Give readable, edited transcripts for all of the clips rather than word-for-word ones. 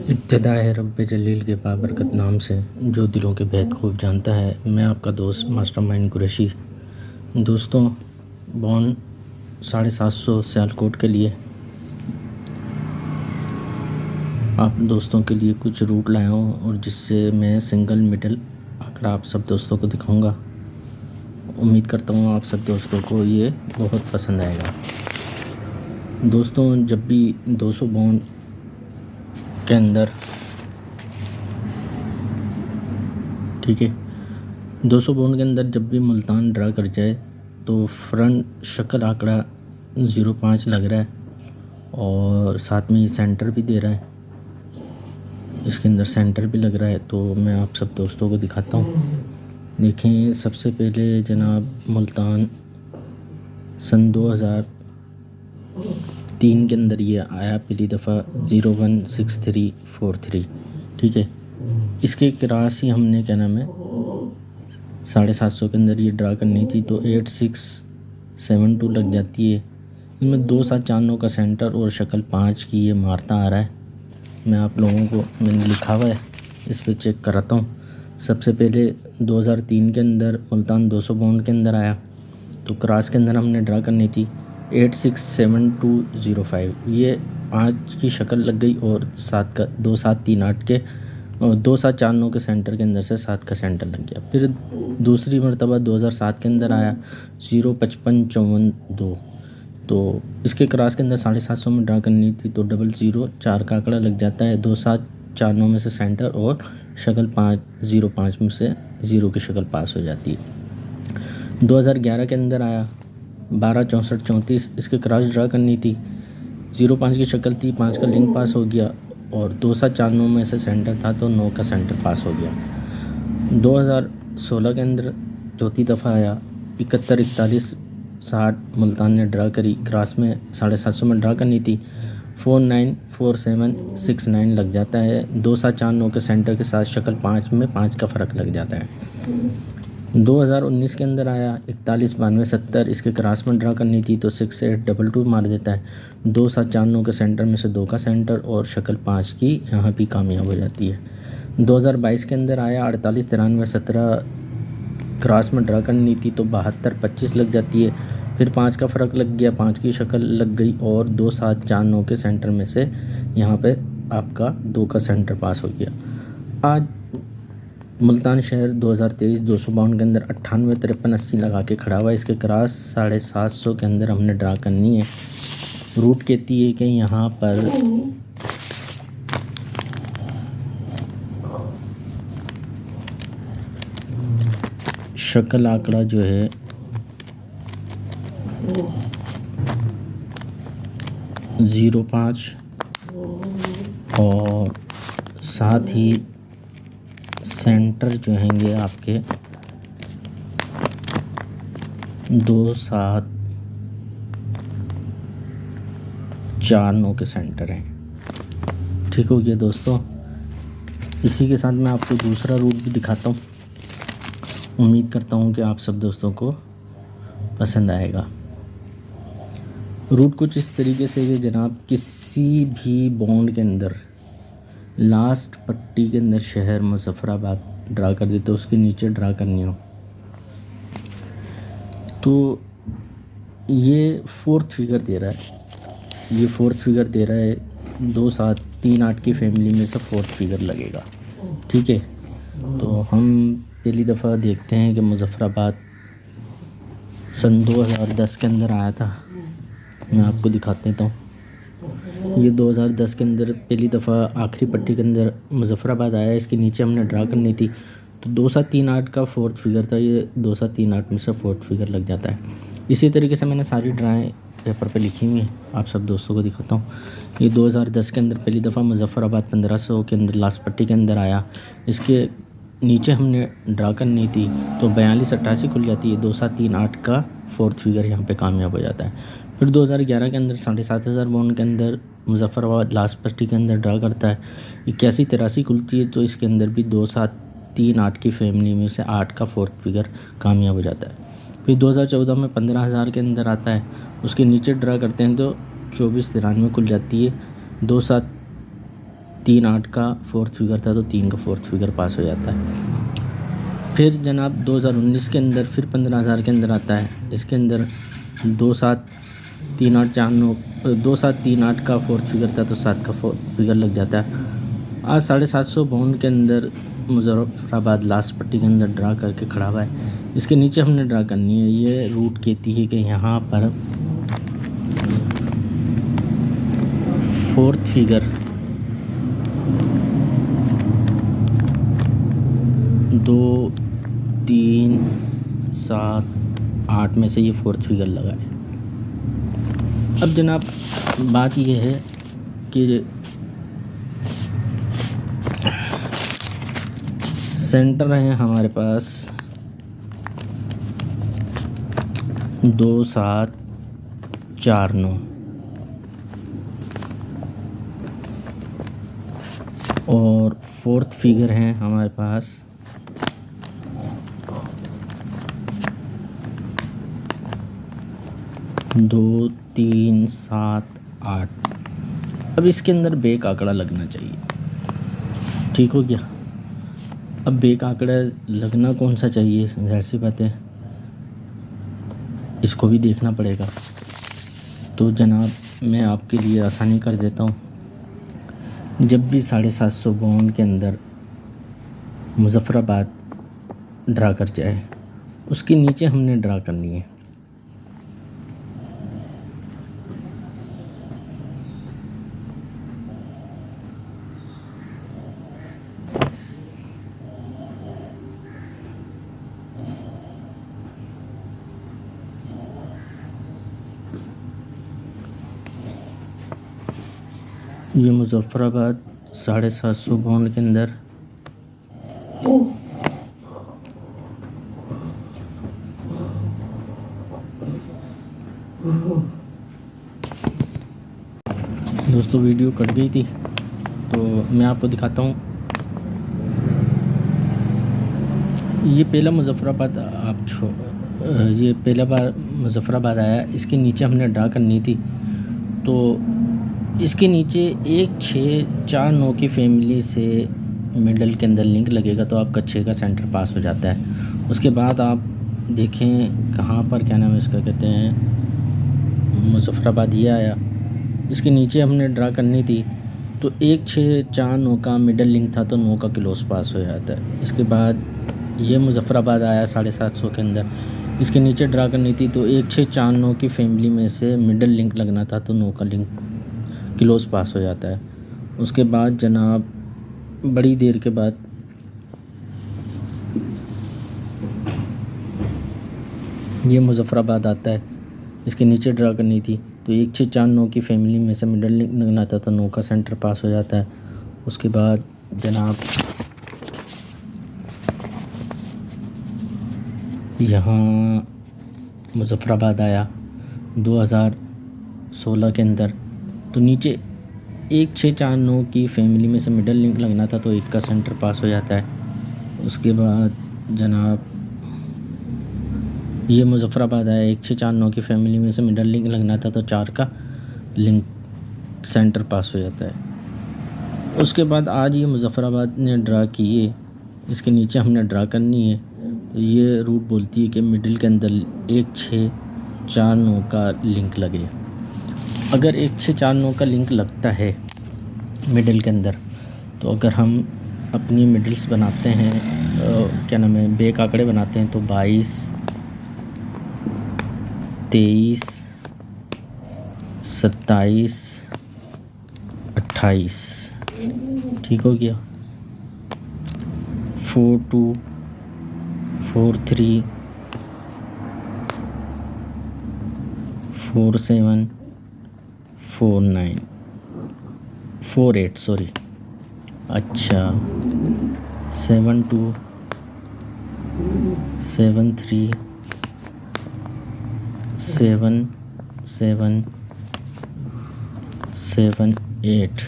इब्तिदा है रब्बे जलील के बाबरकत नाम से, जो दिलों के भेद खूब जानता है। मैं आपका दोस्त मास्टरमाइंड कुरैशी। दोस्तों, बॉन 750 सियालकोट के लिए आप दोस्तों के लिए कुछ रूट लाया हूँ, और जिससे मैं सिंगल मिडल आंकड़ा आप सब दोस्तों को दिखाऊंगा। उम्मीद करता हूँ आप सब दोस्तों को ये बहुत पसंद आएगा। दोस्तों, जब भी 200 बॉन के अंदर, ठीक है, 200 बॉन्ड के अंदर जब भी मुल्तान ड्रा कर जाए तो फ्रंट शक्ल आंकड़ा 05 लग रहा है, और साथ में ये सेंटर भी दे रहा है। इसके अंदर सेंटर भी लग रहा है, तो मैं आप सब दोस्तों को दिखाता हूँ। देखें, सबसे पहले जनाब मुल्तान सन 2003 के अंदर ये आया पहली दफ़ा 016343, ठीक है। इसके क्रास ही हमने क्या नाम है 750 के अंदर ये ड्रा करनी थी, तो 8672 लग जाती है। इसमें 2-7-4-9 का सेंटर और शक्ल 5 की ये मारता आ रहा है। मैं आप लोगों को, मैंने लिखा हुआ है, इस पर चेक कराता हूँ। सबसे पहले 2003 के अंदर मुल्तान 200 बॉन्ड के अंदर आया, तो क्रॉस के अंदर हमने ड्रा करनी थी 867205। ये 5 की शक्ल लग गई, और 7 का 2738 के और 2749 के सेंटर के अंदर से 7 का सेंटर लग गया। फिर दूसरी मरतबा 2007 के अंदर आया 05552, तो इसके क्रॉस के अंदर 750 में ड्रा करनी थी, तो 004 का आंकड़ा लग जाता है। 2749 में से सेंटर और शक्ल 505 में से 0 की शक्ल पास हो जाती है। 2011 के अंदर आया 126434, इसके क्रॉस ड्रा करनी थी, 05 की शक्ल थी, 5 का लिंक पास हो गया, और 2749 में से सेंटर था, तो 9 का सेंटर पास हो गया। 2016 के अंदर चौथी दफ़ा आया 714160, मुल्तान ने ड्रा करी, क्रॉस में 750 में ड्रा करनी थी, 494769 लग जाता है। 2749 के सेंटर के साथ शक्ल 5 में 5 का फ़र्क लग जाता है। 2019 के अंदर आया 419270, इसके क्रॉस में ड्रा करनी थी, तो 6822 मार देता है। 2749 के सेंटर में से 2 का सेंटर और शक्ल 5 की यहाँ भी कामयाब हो जाती है। 2022 के अंदर आया 489317, क्रॉस में ड्रा करनी थी, तो 7225 लग जाती है। फिर 5 का फ़र्क लग गया, 5 की शक्ल लग गई, और 2749 के सेंटर में से यहाँ पे आपका 2 का सेंटर पास हो गया। आज मुल्तान शहर 2023 200 बाउंड के अंदर 985380 लगा के खड़ा हुआ है। इसके क्रॉस 750 के अंदर हमने ड्रा करनी है। रूट कहती है कि यहाँ पर शक्ल आंकड़ा जो है 05 और साथ ही सेंटर जो हैंगे आपके 2749 के सेंटर हैं। ठीक हो गया दोस्तों। इसी के साथ मैं आपको दूसरा रूट भी दिखाता हूँ। उम्मीद करता हूँ कि आप सब दोस्तों को पसंद आएगा। रूट कुछ इस तरीके से कि जनाब किसी भी बॉन्ड के अंदर लास्ट पट्टी के अंदर शहर मुजफ्फराबाद ड्रा कर देते, उसके नीचे ड्रा करनी हो, तो ये 4th फिगर दे रहा है। ये 4th फिगर दे रहा है, 2738 की फैमिली में से 4th फिगर लगेगा। ठीक है, तो हम पहली दफ़ा देखते हैं कि मुजफ्फराबाद सन 2010 के अंदर आया था। मैं आपको दिखा देता हूँ। ये 2010 के अंदर पहली दफ़ा आखिरी पट्टी के अंदर मुजफ्फराबाद आया। इसके नीचे हमने ड्रा करनी थी, तो 2738 का 4th फिगर था। ये 2738 में से 4th फिगर लग जाता है। इसी तरीके से मैंने सारी ड्राएँ पेपर पे लिखी हुई हैं, आप सब दोस्तों को दिखाता हूँ। ये 2010 के अंदर पहली दफ़ा मुजफ्फराबाद 1500 के अंदर लास्ट पट्टी के अंदर आया। इसके नीचे हमने ड्रा करनी थी, तो 4288 खुल जाती है। 2738 का 4th फिगर यहाँ पे कामयाब हो जाता है। फिर 2011 के अंदर 7500 बॉन्ड के अंदर मुजफ्फराबाद लास्ट पट्टी के अंदर ड्रा करता है। 8183 खुलती है, तो इसके अंदर भी 2738 की फैमिली में से 8 का 4th फिगर कामयाब हो जाता है। फिर 2014 में 15000 के अंदर आता है, उसके नीचे ड्रा करते हैं, तो 2493 खुल जाती है। 2738 का फोर्थ फिगर था तो 3 का फोर्थ फिगर पास हो जाता है। फिर जनाब 2019 के अंदर फिर 15,000 के अंदर आता है। इसके अंदर 2738 का फोर्थ फिगर था तो 7 का फोर्थ फिगर लग जाता है। आज 750 बाउंड के अंदर मुजफ्फराबाद लास्ट पट्टी के अंदर ड्रा करके खड़ा हुआ है। इसके नीचे हमने ड्रा करनी है। ये रूट कहती है कि यहाँ पर फोर्थ फिगर 2, 3, 7, 8 में से ये फोर्थ फिगर लगा है। अब जनाब बात ये है कि सेंटर है हमारे पास 2, 7, 4, 9 और फोर्थ फिगर है हमारे पास 2, 3, 7, 8। अब इसके अंदर बेक आंकड़ा लगना चाहिए। ठीक हो गया। अब बेक आंकड़ा लगना कौन सा चाहिए, जाहिर सी बात है इसको भी देखना पड़ेगा। तो जनाब मैं आपके लिए आसानी कर देता हूँ। जब भी 750 बाउंड के अंदर मुजफ्फराबाद ड्रा कर जाए उसके नीचे हमने ड्रा करनी है। ये मुजफ्फराबाद 750 बाउंड के अंदर दोस्तों वीडियो कट गई थी तो मैं आपको दिखाता हूँ। ये पहला मुजफ्फराबाद ये पहला बार मुजफ्फराबाद आया। इसके नीचे हमने ड्रा करनी थी तो इसके नीचे 1, 6, 4, 9 की फैमिली से मिडल के अंदर लिंक लगेगा तो आपका 6 का सेंटर पास हो जाता है। उसके बाद आप देखें कहाँ पर क्या नाम है इसका, कहते हैं मुजफ्फराबाद ये आया। इसके नीचे हमने ड्रा करनी थी तो 1, 6, 4, 9 का मिडल लिंक था तो 9 का क्लोज पास हो जाता है। इसके बाद ये मुजफ्फराबाद आया 750 के अंदर। इसके नीचे ड्रा करनी थी तो 1, 6, 4, 9 की फैमिली में से मिडल लिंक लगना था तो 9 का लिंक क्लोज पास हो जाता है। उसके बाद जनाब बड़ी देर के बाद ये मुजफ्फराबाद आता है। इसके नीचे ड्रा करनी थी तो 1, 6, 4, 9 की फैमिली में से मिडल लिंक लगना था तो 9 का सेंटर पास हो जाता है। उसके बाद जनाब यहाँ मुजफ्फराबाद आया 2016 के अंदर तो नीचे 1, 6, 4, 9 की फैमिली में से मिडल लिंक लगना था तो 1 का सेंटर पास हो जाता है। उसके बाद जनाब ये मुजफ्फराबाद आया 1, 6, 4, 9 की फैमिली में से मिडल लिंक लगना था तो 4 का लिंक सेंटर पास हो जाता है। उसके बाद आज ये मुजफ्फराबाद ने ड्रा किए। इसके नीचे हमने ड्रा करनी है तो ये रूट बोलती है कि मिडिल के अंदर 1, 6, 4, 9 का लिंक लगे। अगर 1, 6, 4, 9 का लिंक लगता है मिडिल के अंदर तो अगर हम अपनी मिडिल्स बनाते हैं क्या नाम है बेक आंकड़े बनाते हैं तो 22, 23, 27, 28 ठीक हो गया। 4, 2, 4, 3, 4, 7, 4, 9, 4, 8 सॉरी अच्छा 7, 2, 7, 3, 7, 7, 7, 8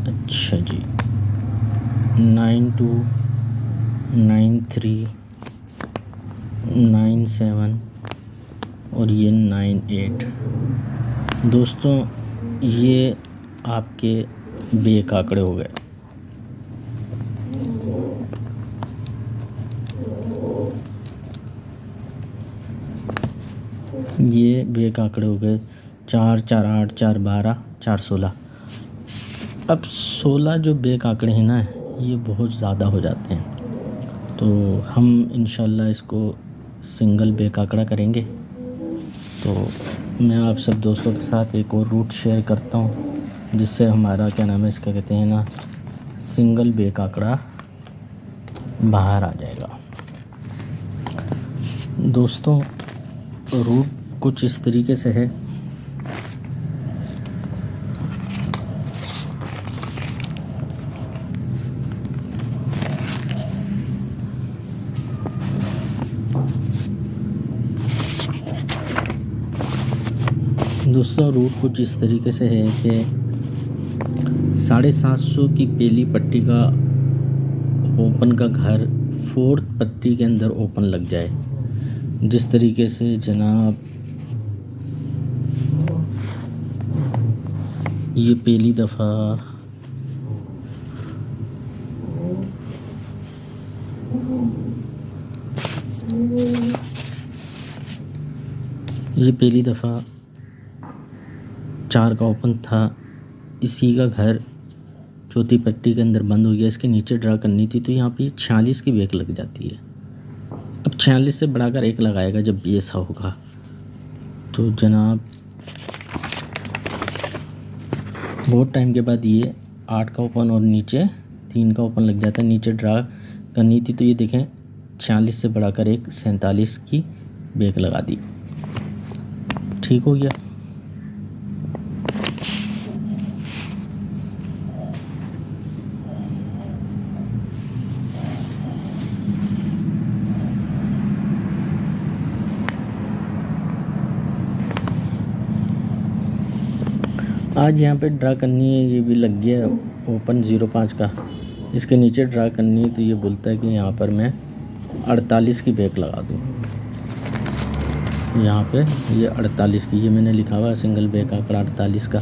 अच्छा जी 9, 2, 9, 3, 9, 7 और ये 9, 8। दोस्तों ये आपके बे काकड़े हो गए। ये बे काकड़े हो गए 4, 4, 8, 4, 12, 4, 16। अब 16 जो बे काकड़े हैं ना, ये बहुत ज़्यादा हो जाते हैं, तो हम इंशाल्लाह इसको सिंगल बे काकड़ा करेंगे। तो मैं आप सब दोस्तों के साथ एक और रूट शेयर करता हूँ, जिससे हमारा क्या नाम है, इसका कहते हैं ना, सिंगल बे काकड़ा बाहर आ जाएगा। दोस्तों रूट कुछ इस तरीके से है। दोस्तों रूट कुछ इस तरीके से है कि 750 की पहली पट्टी का ओपन का घर 4th पट्टी के अंदर ओपन लग जाए। जिस तरीके से जनाब ये पहली दफ़ा चार का ओपन था, इसी का घर चौथी पट्टी के अंदर बंद हो गया। इसके नीचे ड्रा करनी थी, तो यहाँ पे 46 की बेक लग जाती है। अब 46 से बढ़ाकर 1 लगाएगा जब भी ऐसा होगा। तो जनाब बहुत टाइम के बाद ये 8 का ओपन और नीचे 3 का ओपन लग जाता है। नीचे ड्रा करनी थी, तो ये देखें 46 से बढ़ाकर 1 47 की बेक लगा दी, ठीक हो गया। आज यहाँ पे ड्रा करनी है, ये भी लग गया ओपन 05 का। इसके नीचे ड्रा करनी है, तो ये बोलता है कि यहाँ पर मैं 48 की बेक लगा दूँ। यहाँ पे ये 48 की, ये मैंने लिखा हुआ सिंगल बेक आंकड़ा 48 का,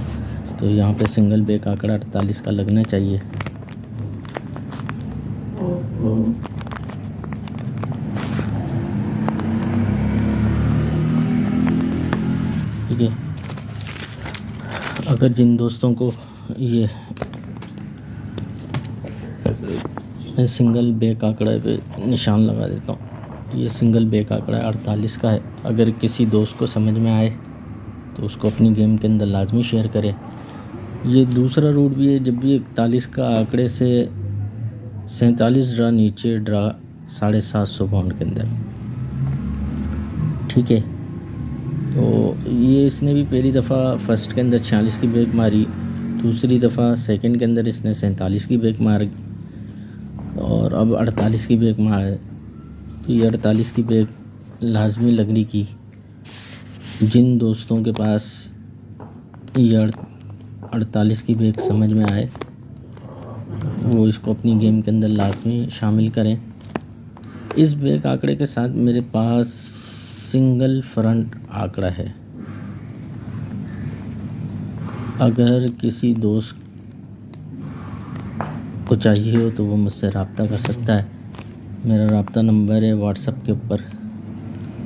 तो यहाँ पे सिंगल बेक आंकड़ा 48 का लगना चाहिए। ठीक है, अगर जिन दोस्तों को ये मैं सिंगल बेक आंकड़ा पे निशान लगा देता हूँ, ये सिंगल बेक आंकड़ा 48 का है। अगर किसी दोस्त को समझ में आए तो उसको अपनी गेम के अंदर लाजमी शेयर करें। ये दूसरा रूट भी है, जब भी 41 का आंकड़े से 47 ड्रा नीचे ड्रा 750 पाउंड के अंदर, ठीक है। तो ये इसने भी पहली दफ़ा फर्स्ट के अंदर 46 की बेक मारी, दूसरी दफ़ा सेकंड के अंदर इसने 47 की बेक मारी, और अब 48 की बेक मार। तो ये 48 की बेक लाजमी लगने की। जिन दोस्तों के पास ये 48 की बेक समझ में आए वो इसको अपनी गेम के अंदर लाजमी शामिल करें। इस बेक आंकड़े के साथ मेरे पास सिंगल फ्रंट आंकड़ा है। अगर किसी दोस्त को चाहिए हो तो वो मुझसे रब्ता कर सकता है। मेरा रब्ता नंबर है व्हाट्सएप के ऊपर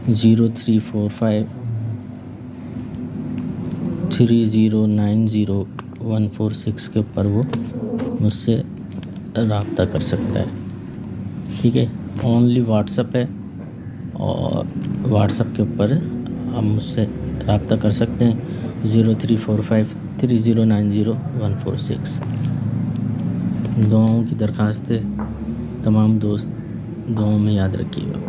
0345 3090146 के ऊपर वो मुझसे रब्ता कर सकता है, ठीक है। ओनली व्हाट्सएप है, और व्हाट्सएप के ऊपर आप मुझसे रब्ता कर सकते हैं 0345 3090146। दुआओं की दरख्वास्त है, तमाम दोस्त दुआओं में याद रखिएगा।